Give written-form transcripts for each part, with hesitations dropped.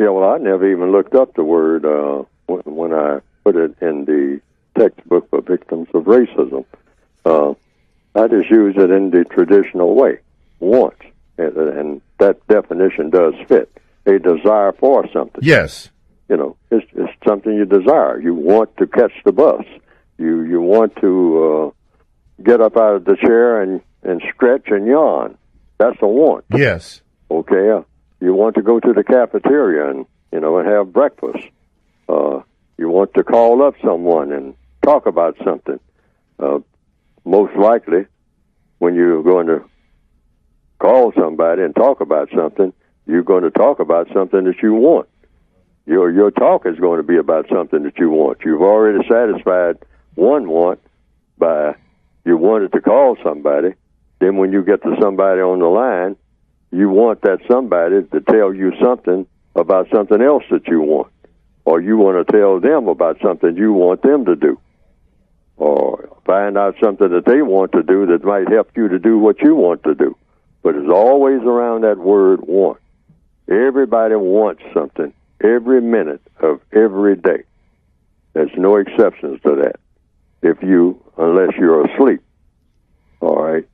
Yeah, well, I never even looked up the word when I put it in the textbook for victims of racism. I just use it in the traditional way, want, and that definition does fit. A desire for something. Yes. You know, it's something you desire. You want to catch the bus. You want to get up out of the chair and stretch and yawn. That's a want. Yes. Okay. You want to go to the cafeteria and have breakfast. You want to call up someone and talk about something. Most likely, when you're going to call somebody and talk about something, you're going to talk about something that you want. Your talk is going to be about something that you want. You've already satisfied one want by you wanted to call somebody. Then when you get to somebody on the line, you want that somebody to tell you something about something else that you want. Or you want to tell them about something you want them to do. Or find out something that they want to do that might help you to do what you want to do. But it's always around that word want. Everybody wants something every minute of every day. There's no exceptions to that. Unless you're asleep. All right?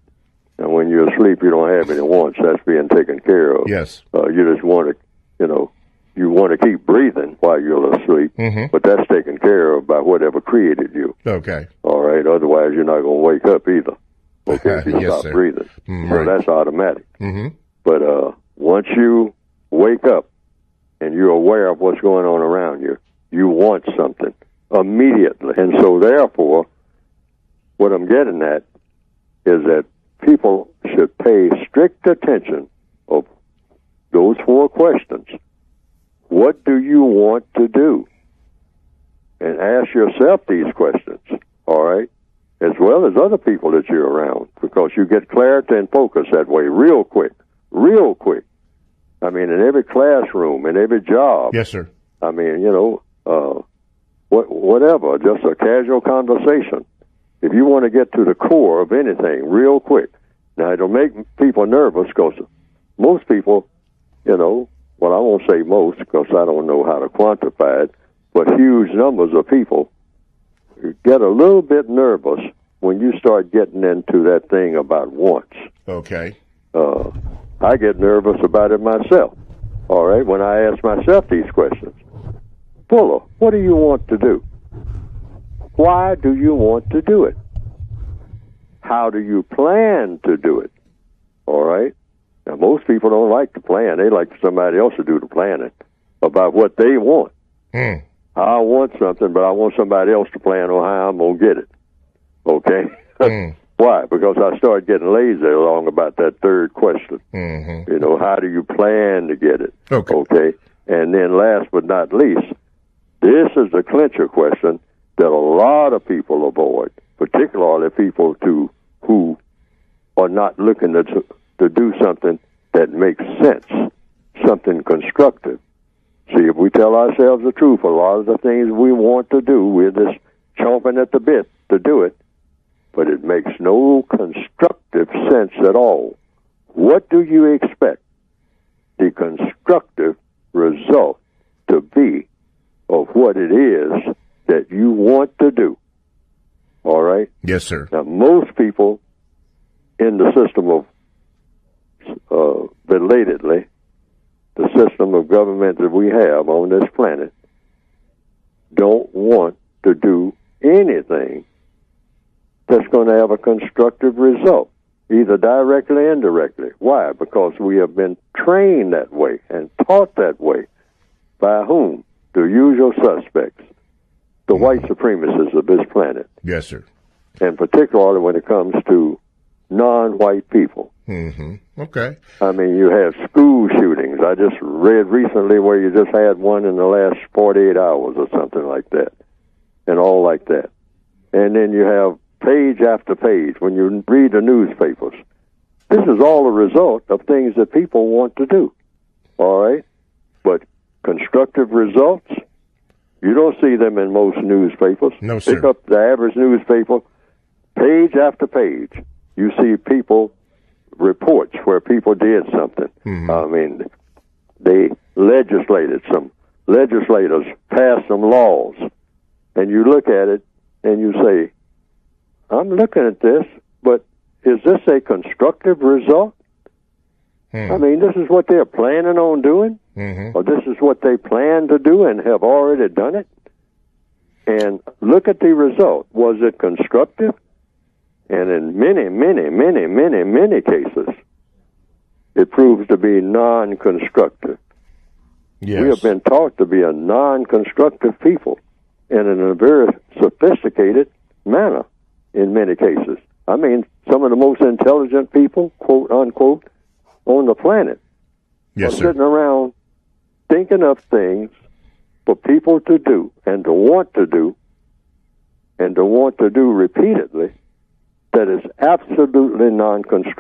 And when you're asleep, you don't have any wants. That's being taken care of. Yes. You just want to, you want to keep breathing while you're asleep, but that's taken care of by whatever created you. Okay. All right? Otherwise, you're not going to wake up either. Okay? If you Yes, stop sir. breathing. So that's automatic. Mm-hmm. But once you wake up and you're aware of what's going on around you, you want something immediately. And so, therefore, what I'm getting at is that people should pay strict attention of those 4 questions. What do you want to do? And ask yourself these questions, all right, as well as other people that you're around, because you get clarity and focus that way real quick. I mean, in every classroom, in every job. Yes, sir. I mean, whatever, just a casual conversation. If you want to get to the core of anything real quick. Now, it'll make people nervous because most people, well, I won't say most because I don't know how to quantify it, but huge numbers of people get a little bit nervous when you start getting into that thing about wants. Okay. I get nervous about it myself, all right, when I ask myself these questions. Fuller, what do you want to do? Why do you want to do it? How do you plan to do it? All right? Now, most people don't like to plan. They like for somebody else to do the planning about what they want. I want something, but I want somebody else to plan on how I'm going to get it. Okay? Why? Because I started getting lazy along about that third question. How do you plan to get it? Okay? And then last but not least, this is the clincher question that a lot of people avoid, particularly people who are not looking to do something that makes sense, something constructive. See, if we tell ourselves the truth, a lot of the things we want to do, we're just chomping at the bit to do it, but it makes no constructive sense at all. What do you expect the constructive result to be of what it is that you want to do? All right? Yes, sir. Now, most people in the system of, belatedly, the system of government that we have on this planet, don't want to do anything that's going to have a constructive result, either directly or indirectly. Why? Because we have been trained that way and taught that way. By whom? The usual suspects, the white supremacists of this planet. Yes, sir. And particularly when it comes to non-white people. Okay. I mean, you have school shootings. I just read recently where you just had one in the last 48 hours or something like that, and all like that. And then you have page after page when you read the newspapers. This is all a result of things that people want to do, all right? But constructive results, you don't see them in most newspapers. No, sir. Pick up the average newspaper, page after page, you see reports where people did something. I mean, they legislated, some legislators passed some laws, and you look at it and you say, I'm looking at this, but is this a constructive result? I mean, this is what they're planning on doing, or this is what they plan to do and have already done it. And look at the result. Was it constructive? And in many cases, it proves to be non-constructive. Yes. We have been taught to be a non-constructive people, and in a very sophisticated manner in many cases. I mean, some of the most intelligent people, quote unquote, on the planet Yes, are sir. sitting around thinking of things for people to do and to want to do and to want to do repeatedly that is absolutely non-constructive.